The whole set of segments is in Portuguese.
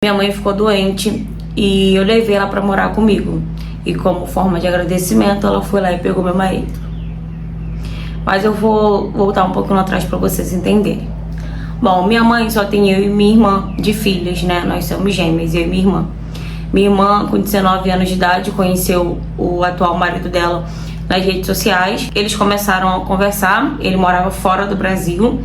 Minha mãe ficou doente e eu levei ela pra morar comigo. E como forma de agradecimento, ela foi lá e pegou meu marido. Mas eu vou voltar um pouquinho atrás pra vocês entenderem. Bom, minha mãe só tem eu e minha irmã de filhas, né? Nós somos gêmeas, eu e minha irmã. Minha irmã, com 19 anos de idade, conheceu o atual marido dela nas redes sociais. Eles começaram a conversar, ele morava fora do Brasil.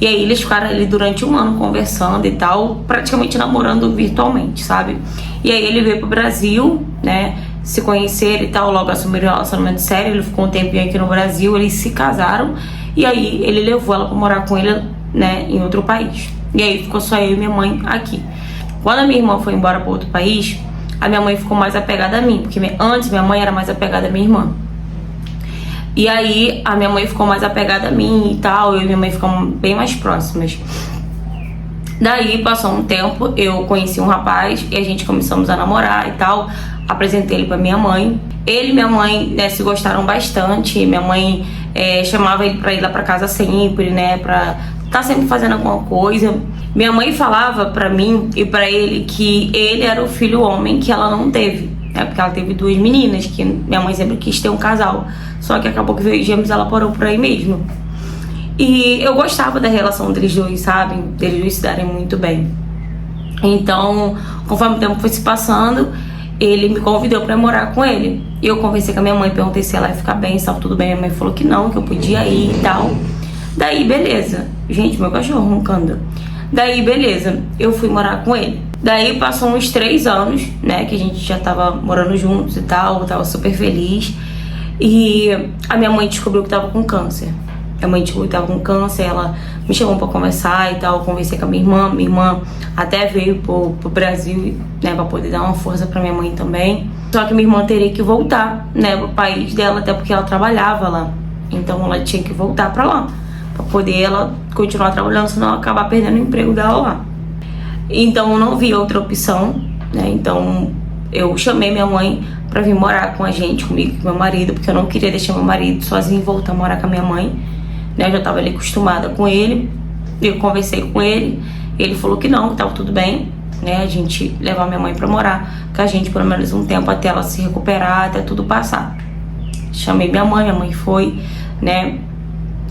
E aí eles ficaram ali durante um ano conversando e tal, praticamente namorando virtualmente, sabe? E aí ele veio pro Brasil, né, se conheceram e tal, logo assumiram um relacionamento sério, ele ficou um tempinho aqui no Brasil, eles se casaram, e aí ele levou ela pra morar com ele, né, em outro país. E aí ficou só eu e minha mãe aqui. Quando a minha irmã foi embora pra outro país, a minha mãe ficou mais apegada a mim, porque antes minha mãe era mais apegada à minha irmã. E aí a minha mãe ficou mais apegada a mim e tal, eu e minha mãe ficamos bem mais próximas. Daí passou um tempo, eu conheci um rapaz e a gente começamos a namorar e tal. Apresentei ele pra minha mãe. Ele e minha mãe, né, se gostaram bastante. Minha mãe chamava ele pra ir lá pra casa sempre, né, pra tá sempre fazendo alguma coisa. Minha mãe falava pra mim e pra ele que ele era o filho homem que ela não teve, né, porque ela teve duas meninas, que minha mãe sempre quis ter um casal. Só que acabou que veio gêmeos, ela parou por aí mesmo. E eu gostava da relação deles dois, sabe? Deles dois se darem muito bem. Então, conforme o tempo foi se passando, ele me convidou pra morar com ele. Eu conversei com a minha mãe, perguntei se ela ia ficar bem, se estava tudo bem. Minha mãe falou que não, que eu podia ir e tal. Daí, beleza. Gente, meu cachorro roncando. Daí, beleza. Eu fui morar com ele. Daí, passou uns 3 anos, né? Que a gente já tava morando juntos e tal. Eu tava super feliz. E a minha mãe descobriu que tava com câncer. A mãe descobriu que tava com câncer, ela me chamou pra conversar e tal. Eu conversei com a minha irmã até veio pro Brasil, né, pra poder dar uma força pra minha mãe também. Só que minha irmã teria que voltar, né, pro país dela, até porque ela trabalhava lá. Então ela tinha que voltar pra lá, pra poder ela continuar trabalhando, senão ela acabar perdendo o emprego dela lá. Então eu não vi outra opção, né, então eu chamei minha mãe pra vir morar com a gente, comigo e com meu marido, porque eu não queria deixar meu marido sozinho e voltar a morar com a minha mãe, né? Eu já tava ali acostumada com ele. Eu conversei com ele, ele falou que não, que tava tudo bem, né? A gente levar minha mãe pra morar com a gente pelo menos um tempo até ela se recuperar, até tudo passar. Chamei minha mãe foi, né?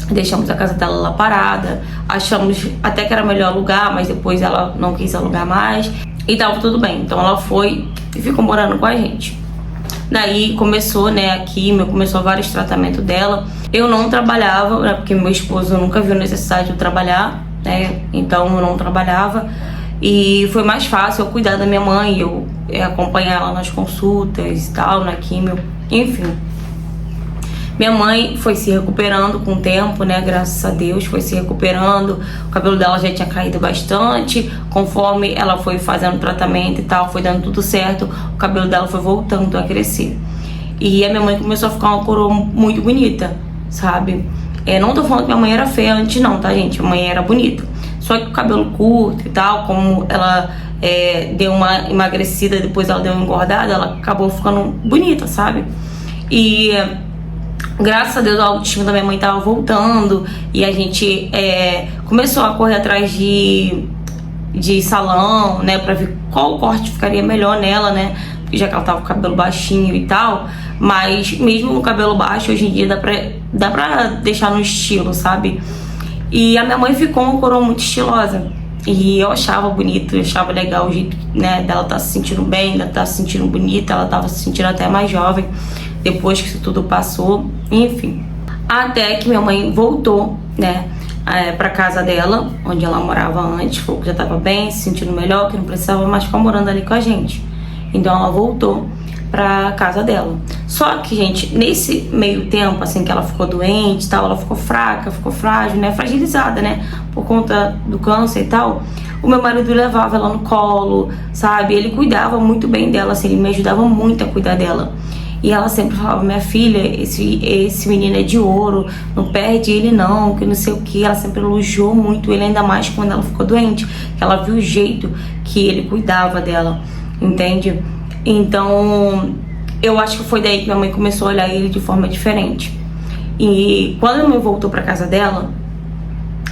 Deixamos a casa dela lá parada, achamos até que era melhor alugar, mas depois ela não quis alugar mais e tava tudo bem. Então ela foi e ficou morando com a gente. Daí começou, né, a químio, começou vários tratamentos dela. Eu não trabalhava, né, porque meu esposo nunca viu necessidade de eu trabalhar, né, então eu não trabalhava. E foi mais fácil eu cuidar da minha mãe, eu acompanhar ela nas consultas e tal, na químio, enfim. Minha mãe foi se recuperando com o tempo, né, graças a Deus, foi se recuperando. O cabelo dela já tinha caído bastante. Conforme ela foi fazendo tratamento e tal, foi dando tudo certo, o cabelo dela foi voltando a crescer. E a minha mãe começou a ficar uma coroa muito bonita, sabe? Não tô falando que minha mãe era feia antes não, tá, gente? Minha mãe era bonita. Só que o cabelo curto e tal, como ela deu uma emagrecida, depois ela deu uma engordada, ela acabou ficando bonita, sabe? E graças a Deus a autoestima da minha mãe tava voltando e a gente começou a correr atrás de salão, né, pra ver qual corte ficaria melhor nela, né, já que ela tava com o cabelo baixinho e tal, mas mesmo no cabelo baixo hoje em dia dá pra deixar no estilo, sabe? E a minha mãe ficou uma coroa muito estilosa e eu achava bonito, eu achava legal o jeito, né, dela tá se sentindo bem, dela tá se sentindo bonita, ela tava se sentindo até mais jovem depois que isso tudo passou, enfim. Até que minha mãe voltou, né, pra casa dela, onde ela morava antes, falou que já tava bem, se sentindo melhor, que não precisava mais ficar morando ali com a gente. Então ela voltou pra casa dela. Só que, gente, nesse meio tempo, assim, que ela ficou doente e tal, ela ficou fraca, ficou frágil, né, fragilizada, né, por conta do câncer e tal. O meu marido levava ela no colo, sabe, ele cuidava muito bem dela, assim, ele me ajudava muito a cuidar dela. E ela sempre falava, minha filha, esse menino é de ouro, não perde ele não, que não sei o que. Ela sempre elogiou muito ele, ainda mais quando ela ficou doente, que ela viu o jeito que ele cuidava dela, entende? Então, eu acho que foi daí que minha mãe começou a olhar ele de forma diferente. E quando minha mãe voltou pra casa dela,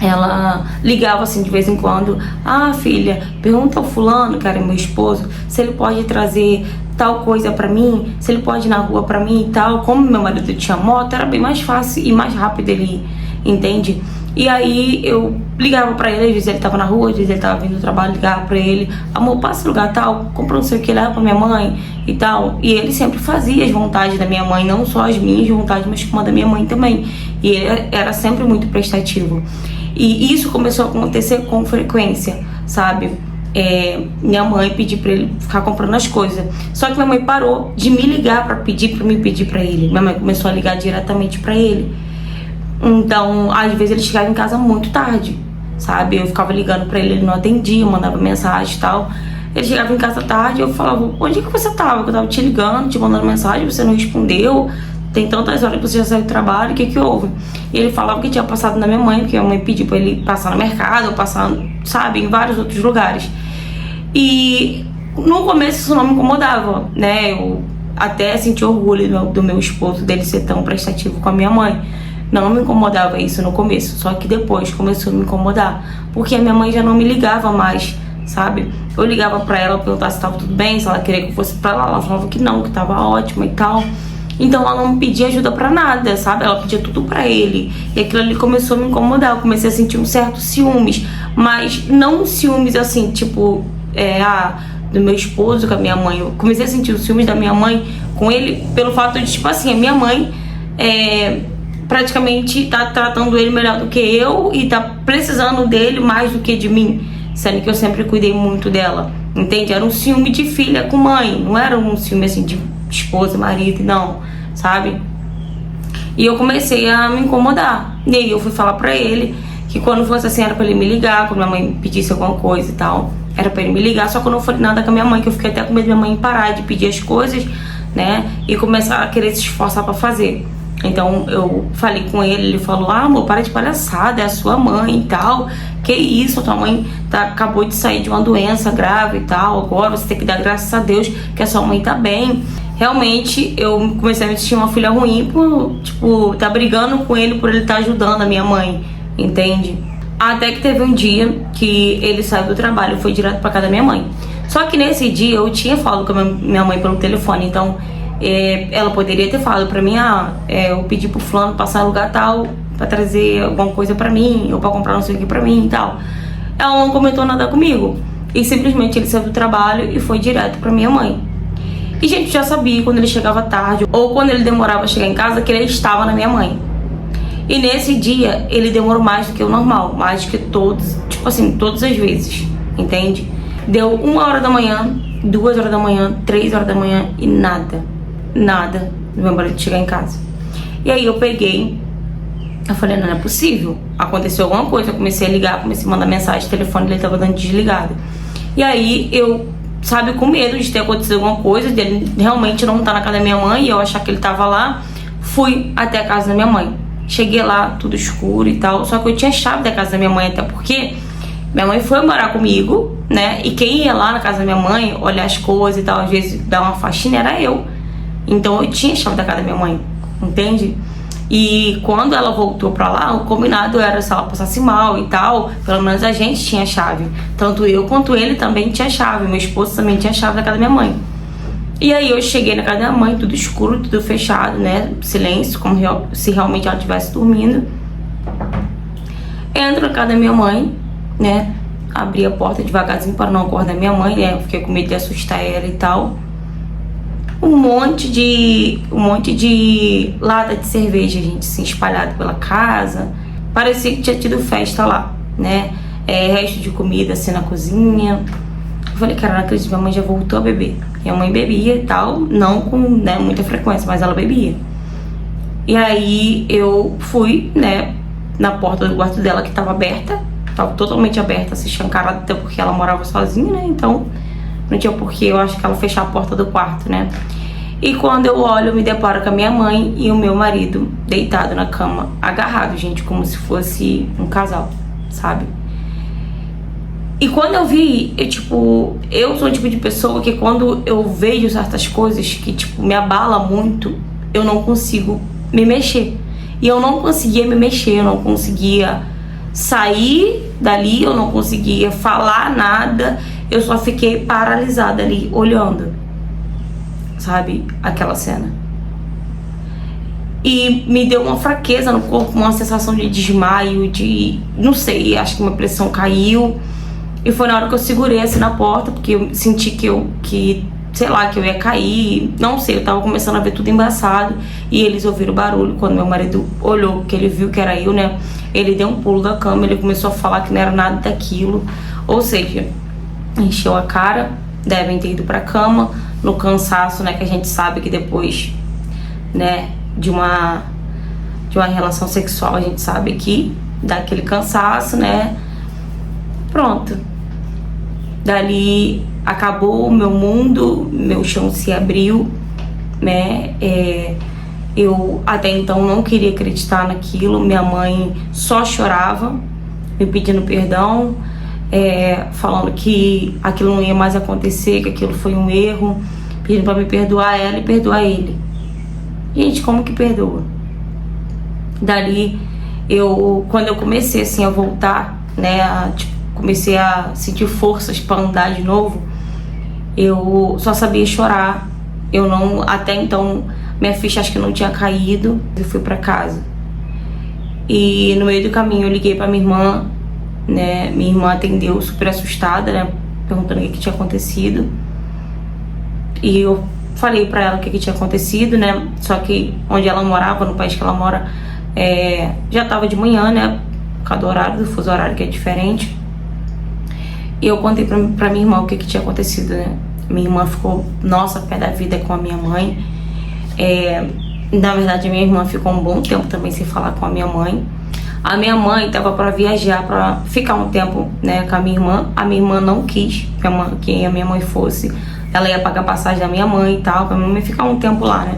ela ligava assim de vez em quando: ah, filha, pergunta ao fulano, que era meu esposo, se ele pode trazer tal coisa pra mim, se ele pode ir na rua pra mim e tal. Como meu marido tinha moto, era bem mais fácil e mais rápido ele ir, entende? E aí eu ligava pra ele, às vezes ele tava na rua, às vezes ele tava vindo do trabalho, ligava pra ele: amor, passa lugar tal, compra não sei o que, leva pra minha mãe e tal. E ele sempre fazia as vontades da minha mãe, não só as minhas vontades, mas como a da minha mãe também. E ele era sempre muito prestativo. E isso começou a acontecer com frequência, sabe? Minha mãe pediu pra ele ficar comprando as coisas. Só que minha mãe parou de me ligar pra me pedir pra ele. Minha mãe começou a ligar diretamente pra ele. Então, às vezes ele chegava em casa muito tarde, sabe? Eu ficava ligando pra ele, ele não atendia, eu mandava mensagem e tal. Ele chegava em casa tarde, eu falava: onde é que você tava? Eu tava te ligando, te mandando mensagem, você não respondeu. Tem tantas horas que você já saiu do trabalho, o que que houve? E ele falava que tinha passado na minha mãe, porque minha mãe pediu pra ele passar no mercado, ou passar, sabe, em vários outros lugares. E no começo isso não me incomodava, né? Eu até senti orgulho do meu esposo, dele ser tão prestativo com a minha mãe. Não me incomodava isso no começo, só que depois começou a me incomodar, porque a minha mãe já não me ligava mais, sabe? Eu ligava pra ela, perguntar se tava tudo bem, se ela queria que eu fosse pra lá, ela falava que não, que tava ótima e tal. Então ela não pedia ajuda pra nada, sabe? Ela pedia tudo pra ele. E aquilo ali começou a me incomodar. Eu comecei a sentir um certo ciúmes. Mas não ciúmes assim, tipo, do meu esposo com a minha mãe. Eu comecei a sentir os ciúmes da minha mãe com ele pelo fato de, tipo assim, a minha mãe praticamente tá tratando ele melhor do que eu e tá precisando dele mais do que de mim. Sendo que eu sempre cuidei muito dela, entende? Era um ciúme de filha com mãe. Não era um ciúme assim de esposa, marido, não, sabe? E eu comecei a me incomodar. E aí eu fui falar pra ele que quando fosse assim era pra ele me ligar, quando minha mãe pedisse alguma coisa e tal, era pra ele me ligar. Só que eu não falei nada com a minha mãe, que eu fiquei até com medo da minha mãe parar de pedir as coisas, né? E começar a querer se esforçar pra fazer. Então eu falei com ele, ele falou: ah, amor, para de palhaçada, é a sua mãe e tal. Que isso, tua mãe acabou de sair de uma doença grave e tal. Agora você tem que dar graças a Deus que a sua mãe tá bem. Realmente eu comecei a me sentir uma filha ruim por, tipo, tá brigando com ele por ele estar ajudando a minha mãe, entende? Até que teve um dia que ele saiu do trabalho e foi direto pra casa da minha mãe. Só que nesse dia eu tinha falado com a minha mãe pelo telefone, então ela poderia ter falado pra mim: eu pedi pro fulano passar no lugar tal pra trazer alguma coisa pra mim, ou pra comprar não sei o que pra mim e tal. Ela não comentou nada comigo, e simplesmente ele saiu do trabalho e foi direto pra minha mãe. E a gente já sabia quando ele chegava tarde ou quando ele demorava a chegar em casa que ele estava na minha mãe. E nesse dia ele demorou mais do que o normal, mais do que todos, tipo assim, todas as vezes, entende? Deu 1h da manhã, 2h da manhã, 3h da manhã e nada do meu marido chegar em casa. E aí eu peguei, eu falei: não é possível, aconteceu alguma coisa. Eu comecei a ligar, comecei a mandar mensagem, o telefone dele tava dando desligado. E aí eu, sabe, com medo de ter acontecido alguma coisa, de ele realmente não estar na casa da minha mãe e eu achar que ele tava lá, fui até a casa da minha mãe. Cheguei lá, tudo escuro e tal, só que eu tinha chave da casa da minha mãe, até porque minha mãe foi morar comigo, né? E quem ia lá na casa da minha mãe, olhar as coisas e tal, às vezes dar uma faxina, era eu. Então eu tinha chave da casa da minha mãe, entende? E quando ela voltou pra lá, o combinado era, se ela passasse mal e tal, pelo menos a gente tinha chave. Tanto eu quanto ele também tinha chave, meu esposo também tinha chave da casa da minha mãe. E aí eu cheguei na casa da minha mãe, tudo escuro, tudo fechado, né? Silêncio, como se realmente ela estivesse dormindo. Entro na casa da minha mãe, né? Abri a porta devagarzinho para não acordar minha mãe, né? Eu fiquei com medo de assustar ela e tal. Um monte de lata de cerveja, gente, assim, espalhado pela casa. Parecia que tinha tido festa lá, né? Resto de comida assim na cozinha. Eu falei: cara, não acredito, minha mãe já voltou a beber. Minha mãe bebia e tal, não com, né, muita frequência, mas ela bebia. E aí eu fui, né, na porta do quarto dela, que tava aberta, tava totalmente aberta, se escancarada, até porque ela morava sozinha, né? Então não tinha porquê, eu acho que ela fechar a porta do quarto, né? E quando eu olho, eu me deparo com a minha mãe e o meu marido deitado na cama, agarrado, gente, como se fosse um casal, sabe? E quando eu vi, eu sou o tipo de pessoa que quando eu vejo certas coisas que, tipo, me abala muito, eu não consigo me mexer. E eu não conseguia me mexer, eu não conseguia, saí dali, eu não conseguia falar nada, eu só fiquei paralisada ali, olhando, sabe, aquela cena. E me deu uma fraqueza no corpo, uma sensação de desmaio, não sei, acho que minha pressão caiu. E foi na hora que eu segurei assim na porta, porque eu senti que sei lá, que eu ia cair, não sei, eu tava começando a ver tudo embaçado. E eles ouviram o barulho, quando meu marido olhou, que ele viu que era eu, né, ele deu um pulo da cama, ele começou a falar que não era nada daquilo. Ou seja, encheu a cara, devem ter ido pra cama, no cansaço, né, que a gente sabe que depois, né, de uma relação sexual, a gente sabe que dá aquele cansaço, né, pronto. Dali acabou o meu mundo, meu chão se abriu, né? Eu até então não queria acreditar naquilo. Minha mãe só chorava, me pedindo perdão, falando que aquilo não ia mais acontecer, que aquilo foi um erro, pedindo para me perdoar ela e perdoar ele. Gente, como que perdoa? Dali, quando eu comecei assim a voltar, né, comecei a sentir forças para andar de novo, eu só sabia chorar. Eu não, até então, minha ficha acho que não tinha caído. Eu fui para casa. E no meio do caminho eu liguei para minha irmã, né? Minha irmã atendeu super assustada, né? Perguntando o que tinha acontecido. E eu falei para ela o que tinha acontecido, né? Só que onde ela morava, no país que ela mora, já tava de manhã, né? Por causa do horário, do fuso horário que é diferente. E eu contei pra minha irmã o que tinha acontecido, né? Minha irmã ficou, nossa, pé da vida com a minha mãe. Na verdade, a minha irmã ficou um bom tempo também sem falar com a minha mãe. A minha mãe tava pra viajar, pra ficar um tempo, né, com a minha irmã. A minha irmã não quis que a minha mãe fosse. Ela ia pagar a passagem da minha mãe e tal, pra minha mãe ficar um tempo lá, né?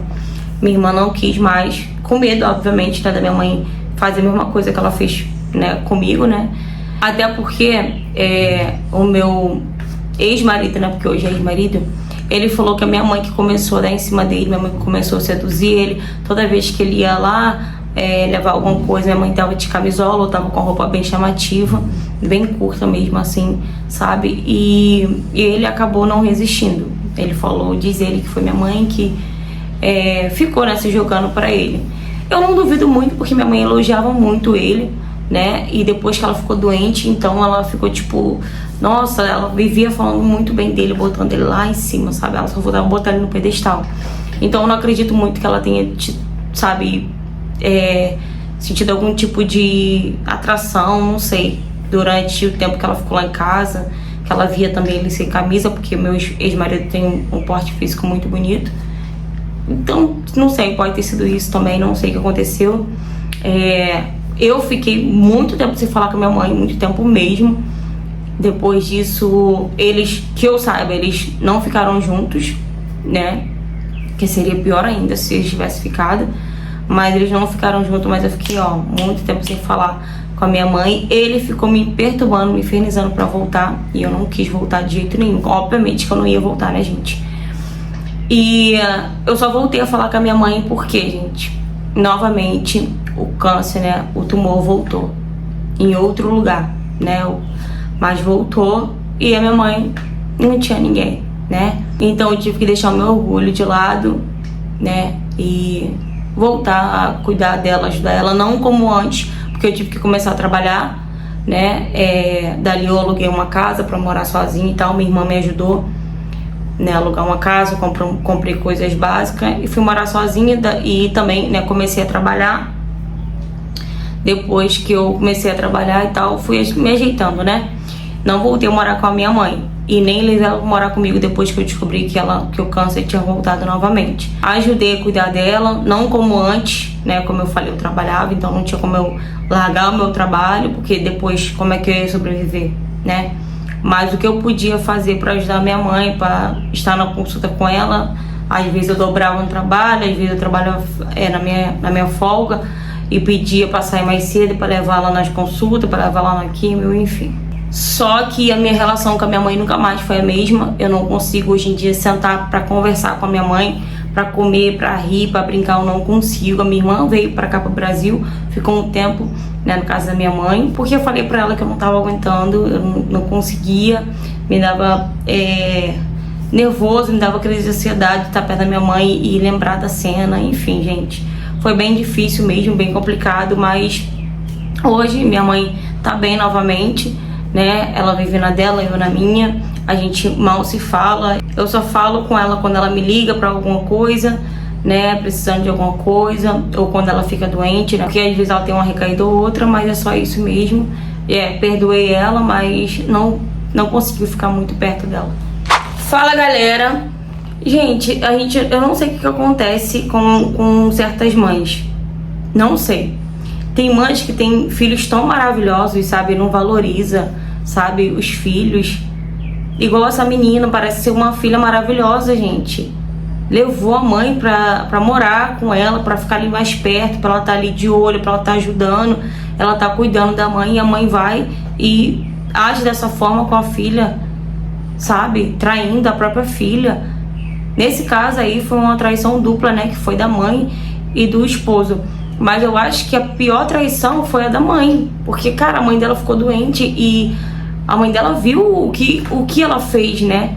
Minha irmã não quis mais, com medo, obviamente, né, da minha mãe fazer a mesma coisa que ela fez, né, comigo, né? Até porque o meu ex-marido, né, porque hoje é ex-marido, ele falou que a minha mãe que começou a dar em cima dele, minha mãe que começou a seduzir ele. Toda vez que ele ia lá levar alguma coisa, minha mãe tava de camisola ou tava com a roupa bem chamativa, bem curta mesmo assim, sabe? E ele acabou não resistindo. Ele falou, diz ele que foi minha mãe que ficou, né, se jogando pra ele. Eu não duvido muito, porque minha mãe elogiava muito ele, né? E depois que ela ficou doente, então ela ficou tipo, nossa, ela vivia falando muito bem dele, botando ele lá em cima, sabe? Ela só voltava botar ele no pedestal. Então eu não acredito muito que ela tenha, sabe, sentido algum tipo de atração, não sei, durante o tempo que ela ficou lá em casa, que ela via também ele sem camisa, porque meu ex-marido tem um porte físico muito bonito. Então, não sei, pode ter sido isso também, não sei o que aconteceu. Eu fiquei muito tempo sem falar com a minha mãe, muito tempo mesmo. Depois disso, que eu saiba, eles não ficaram juntos, né? Que seria pior ainda se eles tivessem ficado. Mas eles não ficaram juntos, mas eu fiquei, muito tempo sem falar com a minha mãe. Ele ficou me perturbando, me infernizando pra voltar. E eu não quis voltar de jeito nenhum. Obviamente que eu não ia voltar, né, gente? E eu só voltei a falar com a minha mãe porque, gente, novamente, o câncer, né, o tumor voltou em outro lugar, né, mas voltou e a minha mãe não tinha ninguém, né, então eu tive que deixar o meu orgulho de lado, né, e voltar a cuidar dela, ajudar ela, não como antes, porque eu tive que começar a trabalhar, né, dali eu aluguei uma casa pra morar sozinha e tal, minha irmã me ajudou, né, alugar uma casa, comprei coisas básicas e fui morar sozinha e também, né, comecei a trabalhar. Depois que eu comecei a trabalhar e tal, fui me ajeitando, né? Não voltei a morar com a minha mãe e nem levei ela pra morar comigo depois que eu descobri que o câncer tinha voltado novamente. Ajudei a cuidar dela, não como antes, né? Como eu falei, eu trabalhava, então não tinha como eu largar o meu trabalho, porque depois como é que eu ia sobreviver, né? Mas o que eu podia fazer para ajudar minha mãe, para estar na consulta com ela, às vezes eu dobrava no trabalho, às vezes eu trabalhava na minha folga e pedia para sair mais cedo para levar ela nas consultas, para levar ela na quimio, enfim. Só que a minha relação com a minha mãe nunca mais foi a mesma. Eu não consigo hoje em dia sentar para conversar com a minha mãe pra comer, pra rir, pra brincar, eu não consigo. A minha irmã veio pra cá pro Brasil, ficou um tempo, né, no caso da minha mãe, porque eu falei pra ela que eu não tava aguentando, eu não conseguia, me dava nervoso, me dava crise de ansiedade de estar perto da minha mãe e lembrar da cena, enfim, gente. Foi bem difícil mesmo, bem complicado, mas hoje minha mãe tá bem novamente, né? Ela vive na dela, eu na minha. A gente mal se fala. Eu só falo com ela quando ela me liga pra alguma coisa, né? Precisando de alguma coisa, ou quando ela fica doente, né? Porque às vezes ela tem uma recaída ou outra, mas é só isso mesmo. Perdoei ela, mas não consegui ficar muito perto dela. Fala, galera. Gente, eu não sei o que acontece com certas mães. Não sei. Tem mães que têm filhos tão maravilhosos, sabe? Não valoriza, sabe? Os filhos. Igual essa menina, parece ser uma filha maravilhosa, gente. Levou a mãe pra morar com ela, pra ficar ali mais perto, pra ela estar ali de olho, pra ela estar ajudando. Ela tá cuidando da mãe e a mãe vai e age dessa forma com a filha, sabe? Traindo a própria filha. Nesse caso aí foi uma traição dupla, né? Que foi da mãe e do esposo. Mas eu acho que a pior traição foi a da mãe. Porque, cara, a mãe dela ficou doente e a mãe dela viu o que ela fez, né?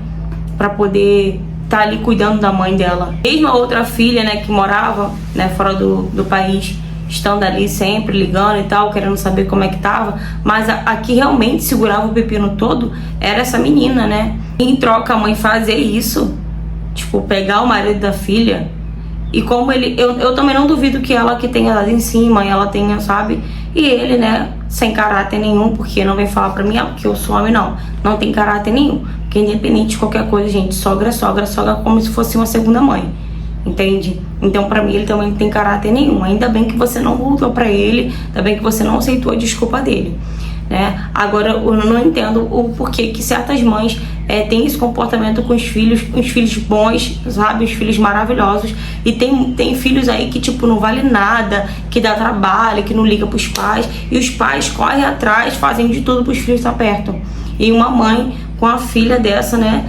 Pra poder estar ali cuidando da mãe dela. Mesmo a outra filha, né? Que morava, né, fora do país, estando ali sempre ligando e tal, querendo saber como é que tava. Mas a que realmente segurava o pepino todo era essa menina, né? Em troca, a mãe fazer isso, tipo, pegar o marido da filha. E como ele... Eu também não duvido que ela que tenha dado em cima, ela tenha, sabe? E ele, né, sem caráter nenhum, porque não vem falar pra mim, que eu sou homem, não. Não tem caráter nenhum. Porque independente de qualquer coisa, gente, sogra como se fosse uma segunda mãe. Entende? Então, pra mim, ele também não tem caráter nenhum. Ainda bem que você não voltou pra ele, ainda bem que você não aceitou a desculpa dele, né? Agora, eu não entendo o porquê que certas mães têm esse comportamento com os filhos bons, sabe? Os filhos maravilhosos. E tem filhos aí que, tipo, não vale nada, que dá trabalho, que não liga pros pais. E os pais correm atrás, fazem de tudo pros filhos estar perto. E uma mãe com a filha dessa, né?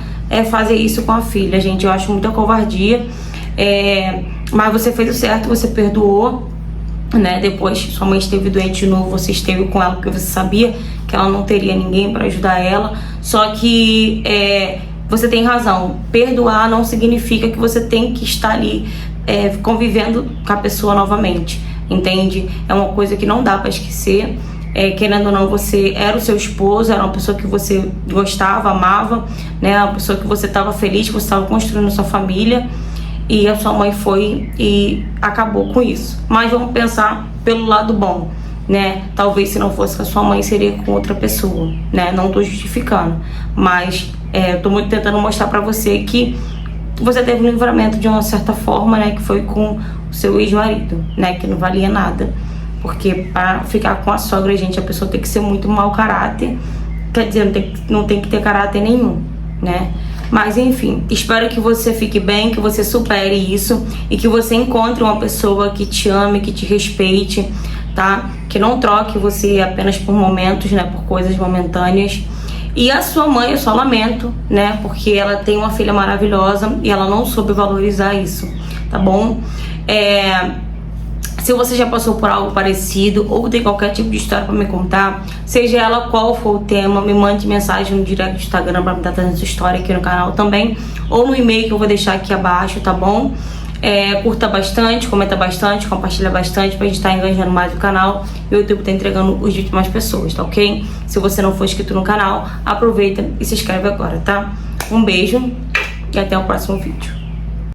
Fazer isso com a filha, gente. Eu acho muita covardia. Mas você fez o certo, você perdoou, né? Depois sua mãe esteve doente de novo, você esteve com ela porque você sabia que ela não teria ninguém para ajudar ela. Só que você tem razão, perdoar não significa que você tem que estar ali convivendo com a pessoa novamente, entende? É uma coisa que não dá para esquecer. Querendo ou não, você era o seu esposo, era uma pessoa que você gostava, amava, né? Uma pessoa que você estava feliz, que você estava construindo sua família. E a sua mãe foi e acabou com isso. Mas vamos pensar pelo lado bom, né? Talvez se não fosse com a sua mãe, seria com outra pessoa, né? Não tô justificando, mas eu tô muito tentando mostrar pra você que você teve um livramento de uma certa forma, né? Que foi com o seu ex-marido, né? Que não valia nada. Porque para ficar com a sogra, gente, a pessoa tem que ser muito mau caráter. Quer dizer, não tem que ter caráter nenhum, né? Mas enfim, espero que você fique bem, que você supere isso e que você encontre uma pessoa que te ame, que te respeite, tá? Que não troque você apenas por momentos, né? Por coisas momentâneas. E a sua mãe, eu só lamento, né? Porque ela tem uma filha maravilhosa e ela não soube valorizar isso, tá bom? Se você já passou por algo parecido ou tem qualquer tipo de história pra me contar, seja ela qual for o tema, me mande mensagem no direct do Instagram pra me dar trazendo sua história aqui no canal também, ou no e-mail que eu vou deixar aqui abaixo, tá bom? Curta bastante, comenta bastante, compartilha bastante pra gente estar engajando mais o canal e o YouTube tá entregando os vídeos mais pessoas, tá ok? Se você não for inscrito no canal, aproveita e se inscreve agora, tá? Um beijo e até o próximo vídeo.